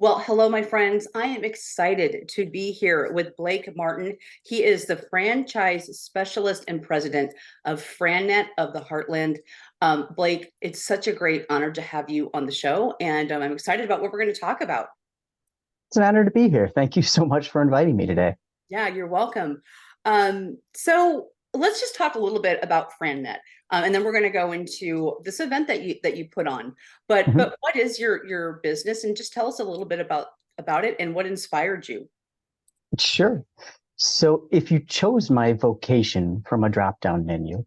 Well, hello, my friends. I am excited to be here with Blake Martin. He is the franchise specialist and president of Fran Net of the Heartland. Blake, it's such a great honor to have you on the show, and I'm excited about what we're going to talk about. It's an honor to be here. Thank you so much for inviting me today. Yeah, you're welcome. So let's just talk a little bit about FranNet, and then we're going to go into this event that you put on. But Mhm. but what is your business, and just tell us a little bit about it and what inspired you. Sure. So if you chose my vocation from a drop-down menu,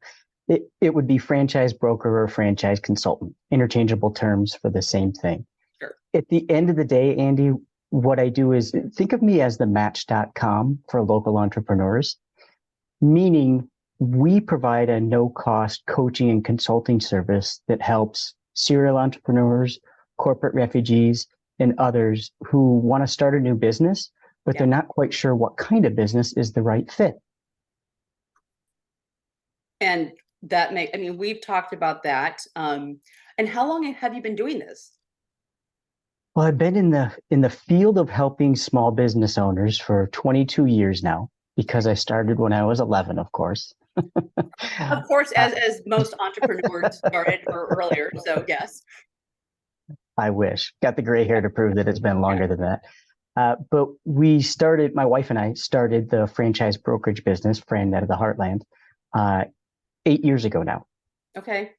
it would be franchise broker or franchise consultant, interchangeable terms for the same thing. Sure. At the end of the day, Andy, what I do is think of me as the match.com for local entrepreneurs, meaning we provide a no-cost coaching and consulting service that helps serial entrepreneurs, corporate refugees, and others who want to start a new business, but Yeah. they're not quite sure what kind of business is the right fit. And I mean, we've talked about that. And how long have you been doing this? Well, I've been in the field of helping small business owners for 22 years now because I started when I was 11, of course. Of course, Uh, as most entrepreneurs started or earlier. So yes. I wish. Got the gray hair to prove that it's been longer than that. But my wife and I started the franchise brokerage business, Fran Net of the Heartland, uh, 8 years ago now. Okay.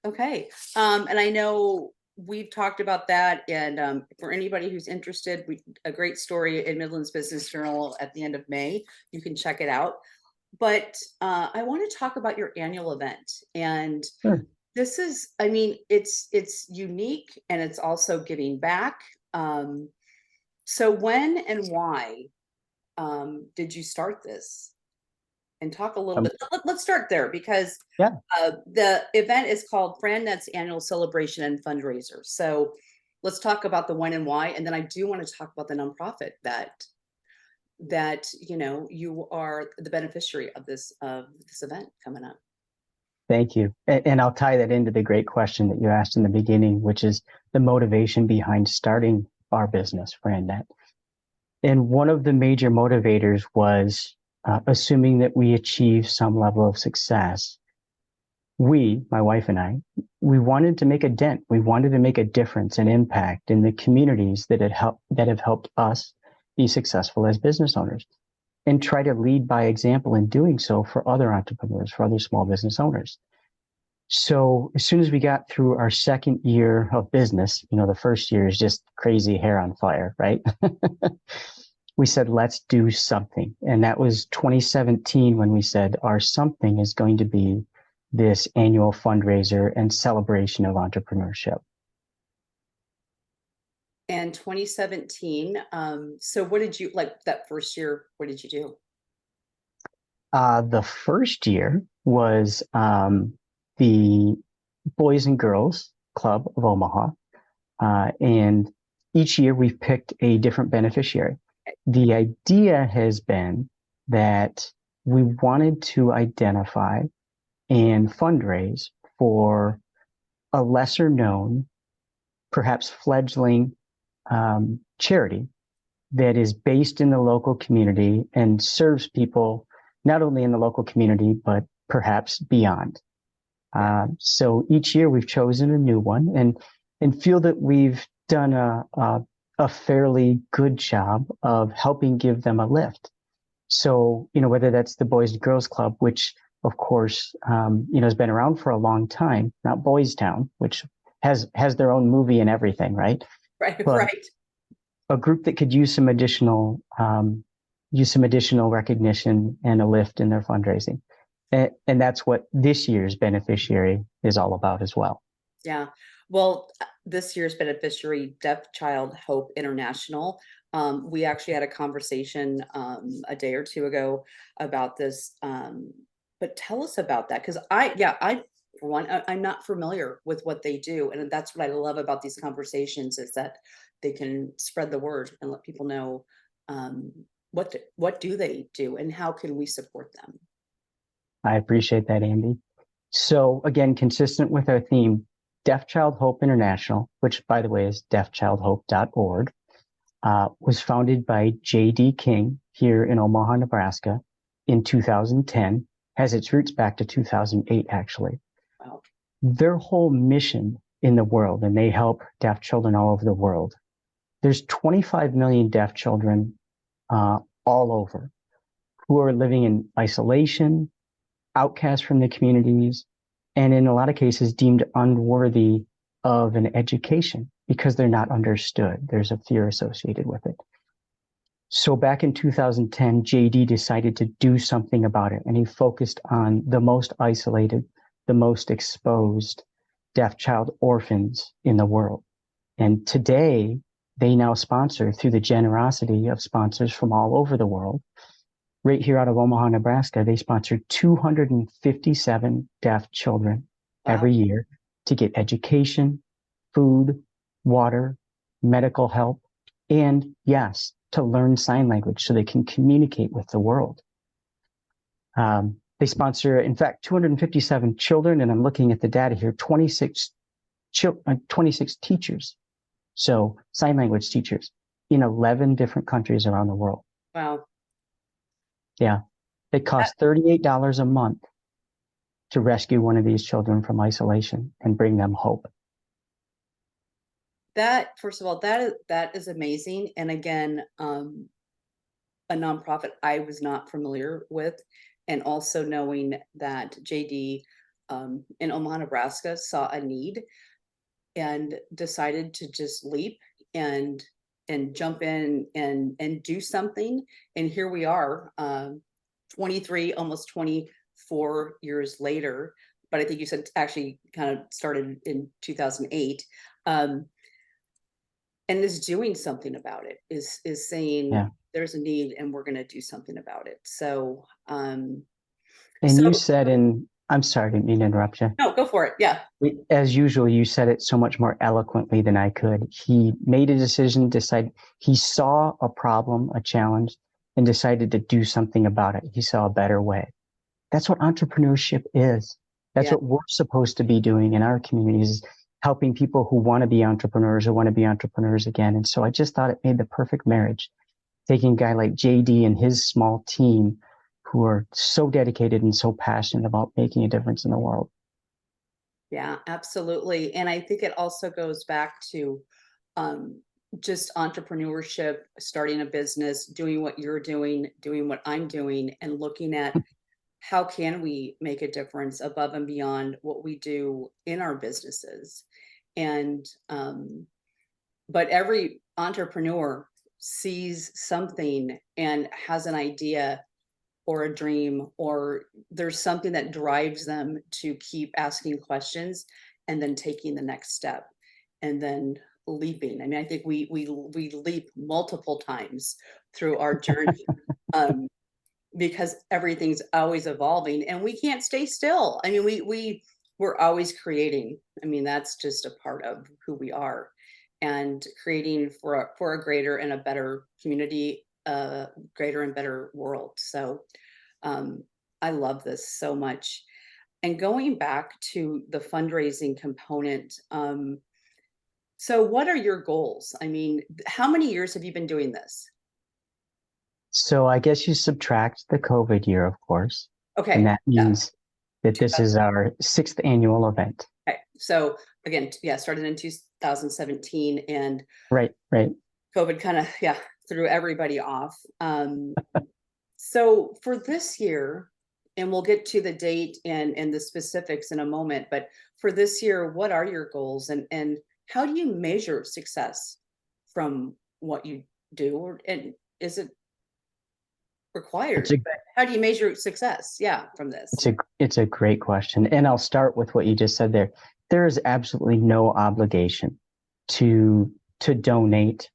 Okay. And I know we've talked about that. And for anybody who's interested, a great story in Midlands Business Journal at the end of May. You can check it out. But I want to talk about your annual event. And Sure. this is, I mean, it's unique and it's also giving back. Um, so when and why did you start this? And talk a little Um, bit. Let's start there because yeah. the event is called FranNet's Annual Celebration and Fundraiser. So let's talk about the when and why, and then I do want to talk about the nonprofit that you are the beneficiary of this event coming up. Thank you. And I'll tie that into the great question that you asked in the beginning, which is the motivation behind starting our business, FranNet. And one of the major motivators was assuming that we achieve some level of success. My wife and I, we wanted to make a dent. We wanted to make a difference and impact in the communities that have helped us be successful as business owners, and try to lead by example in doing so for other entrepreneurs, for other small business owners. So as soon as we got through our second year of business, the first year is just crazy hair on fire, right? We said, let's do something. And that was 2017 when we said our something is going to be this annual fundraiser and celebration of entrepreneurship. And 2017. So what did you like that first year? What did you do? The first year was the Boys and Girls Club of Omaha. And each year we've picked a different beneficiary. The idea has been that we wanted to identify and fundraise for a lesser known, perhaps fledgling charity that is based in the local community and serves people not only in the local community, but perhaps beyond. So each year we've chosen a new one and feel that we've done a fairly good job of helping give them a lift. So, whether that's the Boys and Girls Club, which of course, has been around for a long time, not Boys Town, which has their own movie and everything, right? Right, But right. a group that could use some additional recognition and a lift in their fundraising. And that's what this year's beneficiary is all about as well. Yeah. Well, this year's beneficiary, Deaf Child Hope International. We actually had a conversation a day or two ago about this. But tell us about that because for one, I'm not familiar with what they do, and that's what I love about these conversations is that they can spread the word and let people know um, what do they do and how can we support them. I appreciate that, Andy. So again, consistent with our theme, Deaf Child Hope International, which by the way is deafchildhope.org. was founded by J.D. King here in Omaha, Nebraska in 2010, has its roots back to 2008, actually. Wow. Their whole mission in the world, and they help deaf children all over the world. There's 25 million deaf children all over who are living in isolation, outcast from the communities, and in a lot of cases deemed unworthy of an education because they're not understood. There's a fear associated with it. So back in 2010, JD decided to do something about it, and he focused on the most isolated, the most exposed deaf child orphans in the world. And today, they now sponsor, through the generosity of sponsors from all over the world, right here out of Omaha, Nebraska, they sponsor 257 deaf children every year to get education, food, water, medical help, and yes, to learn sign language so they can communicate with the world. They sponsor, in fact, 257 children, and I'm looking at the data here, 26 teachers. So sign language teachers in 11 different countries around the world. Wow. Yeah. It costs $38 a month to rescue one of these children from isolation and bring them hope. That, first of all, that is amazing. And again, a nonprofit I was not familiar with, and also knowing that JD in Omaha, Nebraska saw a need and decided to just leap and jump in and do something. And here we are, 23, almost 24 years later. But I think you said actually kind of started in 2008. And is doing something about it, is saying there's a need and we're going to do something about it. So, and you said, I'm sorry, I didn't mean to interrupt you. No, go for it. Yeah. As usual, you said it so much more eloquently than I could. He made a decision, he saw a problem, a challenge, and decided to do something about it. He saw a better way. That's what entrepreneurship is. That's what we're supposed to be doing in our communities, helping people who want to be entrepreneurs or want to be entrepreneurs again. And so I just thought it made the perfect marriage, taking a guy like JD and his small team who are so dedicated and so passionate about making a difference in the world. Yeah, absolutely. And I think it also goes back to just entrepreneurship, starting a business, doing what you're doing what I'm doing, and looking at how can we make a difference above and beyond what we do in our businesses. And but every entrepreneur sees something and has an idea or a dream, or there's something that drives them to keep asking questions and then taking the next step and then leaping. I mean, I think we leap multiple times through our journey, because everything's always evolving and we can't stay still. I mean, we're always creating. I mean, that's just a part of who we are, and creating for a greater and a better community, greater and better world. So I love this so much. And going back to the fundraising component, so what are your goals? I mean, how many years have you been doing this? So I guess you subtract the COVID year, of course. Okay. And that means that this is our 6th annual event. Okay. So again, started in 2017, and Right. COVID kind of, threw everybody off. So for this year, and we'll get to the date and the specifics in a moment, but for this year, what are your goals, and how do you measure success from what you do? And is it required? But how do you measure success? Yeah, from this. It's a great question. And I'll start with what you just said there. There is absolutely no obligation to donate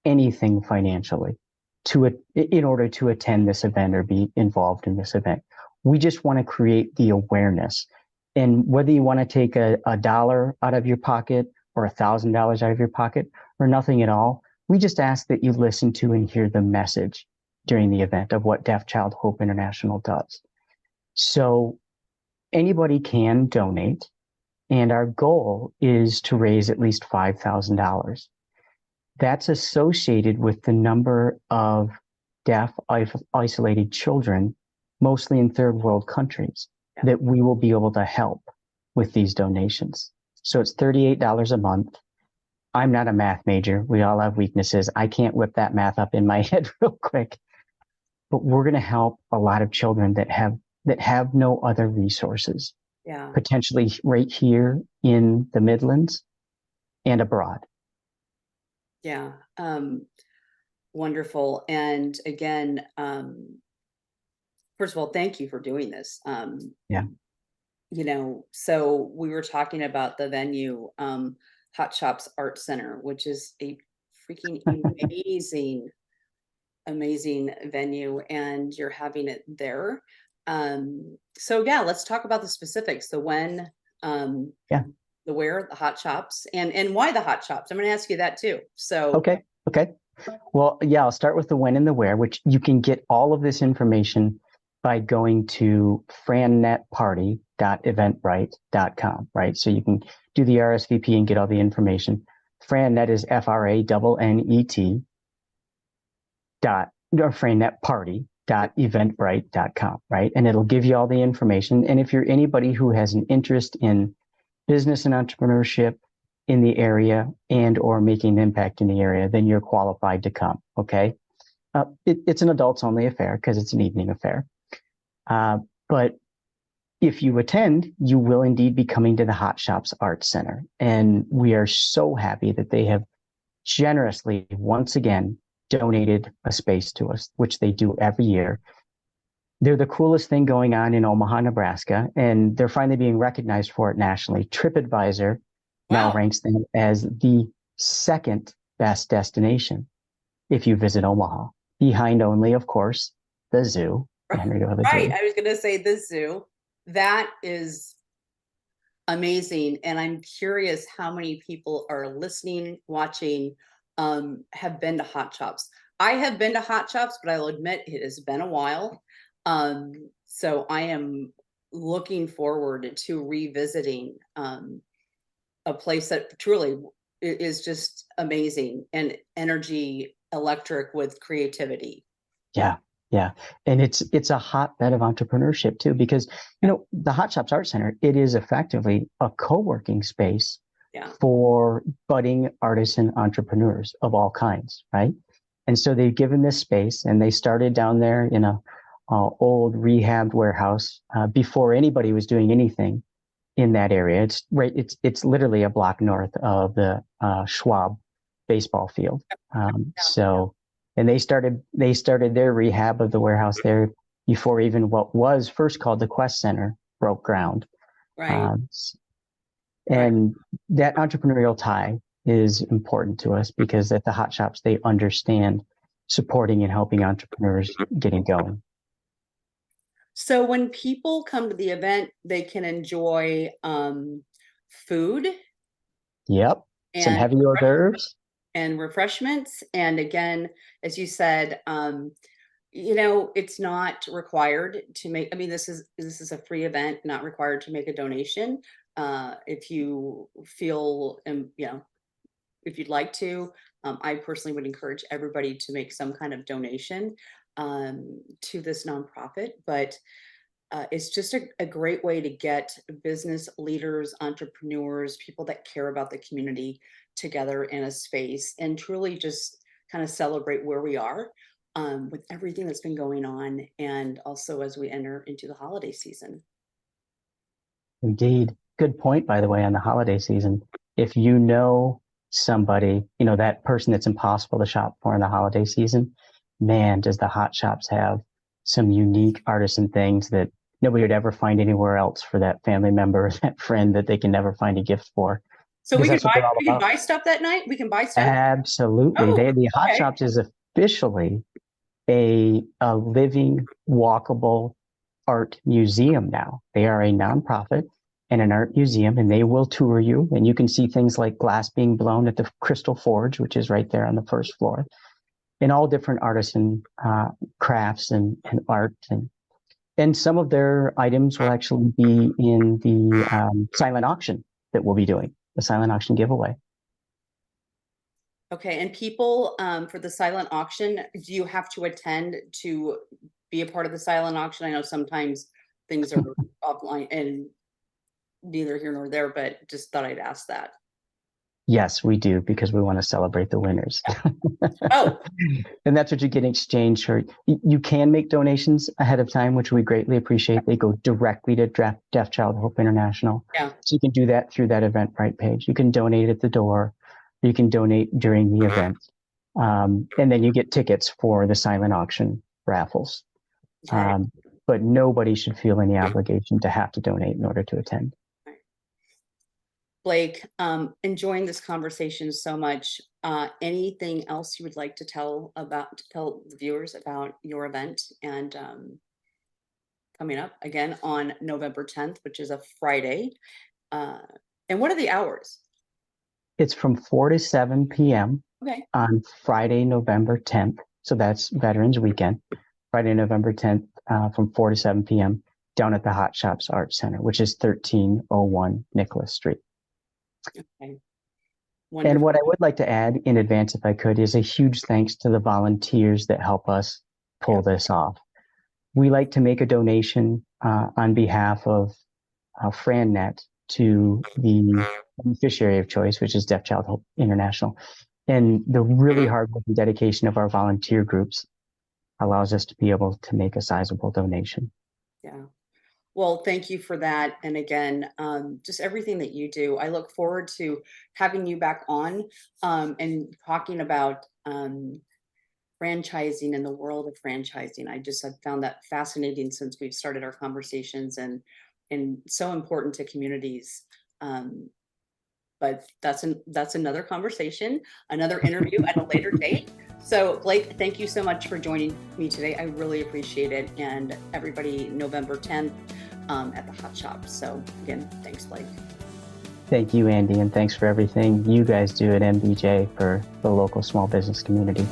anything financially in order to attend this event or be involved in this event. We just want to create the awareness. And whether you want to take a dollar out of your pocket or $1,000 out of your pocket or nothing at all, we just ask that you listen to and hear the message during the event of what Deaf Child Hope International does. So anybody can donate, and our goal is to raise at least $5,000. that's associated with the number of deaf, isolated children, mostly in third world countries, that we will be able to help with these donations. So it's $38 a month. I'm not a math major. We all have weaknesses. I can't whip that math up in my head real quick. But we're going to help a lot of children that have no other resources, Yeah. potentially right here in the Midlands and abroad. Yeah. Wonderful. And again, first of all, thank you for doing this. Yeah. So we were talking about the venue, Hot Shops Art Center, which is a freaking amazing, amazing venue, and you're having it there. So yeah, let's talk about the specifics, the when, Yeah. the where, the hot shops, and why the hot shops. I'm going to ask you that too. So Okay. Well, yeah, I'll start with the when and the where, which you can get all of this information by going to frannetparty.eventbrite.com, right? So you can do the RSVP and get all the information. Fran Net is FRANNET or frannetparty.eventbrite.com, right? And it'll give you all the information. And if you're anybody who has an interest in business and entrepreneurship in the area and or making an impact in the area, then you're qualified to come, okay? It's an adults only affair because it's an evening affair. But if you attend, you will indeed be coming to the Hot Shops Arts Center. And we are so happy that they have generously, once again, donated a space to us, which they do every year. They're the coolest thing going on in Omaha, Nebraska, and they're finally being recognized for it nationally. TripAdvisor now ranks them as the second best destination if you visit Omaha, behind only, of course, the zoo. right, I was going to say the zoo. That is amazing, and I'm curious how many people are listening, watching, have been to Hot Shops. I have been to Hot Shops, but I'll admit it has been a while. So I am looking forward to revisiting a place that truly is just amazing and energy electric with creativity. Yeah. Yeah. And it's a hotbed of entrepreneurship too, because, the Hot Shops Art Center, it is effectively a co-working space for budding artisan entrepreneurs of all kinds. Right. And so they've given this space and they started down there in a old rehabbed warehouse before anybody was doing anything in that area. It's literally a block north of the Schwab baseball field. And they started their rehab of the warehouse there before even what was first called the Quest Center broke ground. Right. And that entrepreneurial tie is important to us because at the Hot Shops, they understand supporting and helping entrepreneurs getting going. So when people come to the event, they can enjoy food. Yep. Some heavy hors d'oeuvres. And refreshments. And again, as you said, it's not required to make, this is a free event, not required to make a donation. If you feel, if you'd like to, I personally would encourage everybody to make some kind of donation to this nonprofit, but it's just a great way to get business leaders, entrepreneurs, people that care about the community together in a space and truly just kind of celebrate where we are with everything that's been going on. And also as we enter into the holiday season. Indeed. Good point, by the way, on the holiday season. If you know somebody, that person that's impossible to shop for in the holiday season, man, does the Hot Shops have some unique artisan things that nobody would ever find anywhere else for that family member or that friend that they can never find a gift for. So we can buy stuff that night? We can buy stuff? Absolutely. The Hot Shops is officially a living, walkable art museum now. They are a nonprofit and an art museum, and they will tour you. And you can see things like glass being blown at the Crystal Forge, which is right there on the first floor, and all different artisan crafts and art. And some of their items will actually be in the silent auction that we'll be doing, the silent auction giveaway. Okay, and people, for the silent auction, do you have to attend to be a part of the silent auction? I know sometimes things are offline and neither here nor there, but just thought I'd ask that. Yes, we do, because we want to celebrate the winners. Oh, And that's what you get in exchange for. You can make donations ahead of time, which we greatly appreciate. They go directly to Deaf Child Hope International. yeah, So you can do that through that Eventbrite page. You can donate at the door. You can donate during the event. And then you get tickets for the silent auction raffles. okay. But nobody should feel any obligation to have to donate in order to attend. Blake, enjoying this conversation so much. Anything else you would like to tell the viewers about your event and coming up again on November 10th, which is a Friday. Uh, and what are the hours? It's from 4 to 7 p.m. Okay. on Friday, November 10th. So that's Veterans Weekend. Friday, November 10th, from 4 to 7 p.m. down at the Hot Shops Arts Center, which is 1301 Nicholas Street. Okay. And Wonderful. what I would like to add in advance, if I could, is a huge thanks to the volunteers that help us pull this off. We like to make a donation on behalf of Fran Net to the beneficiary of choice, which is Deaf Child Hope International. And the really hard work and dedication of our volunteer groups allows us to be able to make a sizable donation. Yeah. Well, thank you for that. And again, just everything that you do. I look forward to having you back on and talking about franchising and the world of franchising. I've found that fascinating since we've started our conversations and so important to communities. But that's another conversation, another interview at a later date. So Blake, thank you so much for joining me today. I really appreciate it. And everybody, November 10th at the Hot Shop. So again, thanks, Blake. Thank you, Andy, and thanks for everything you guys do at MBJ for the local small business community.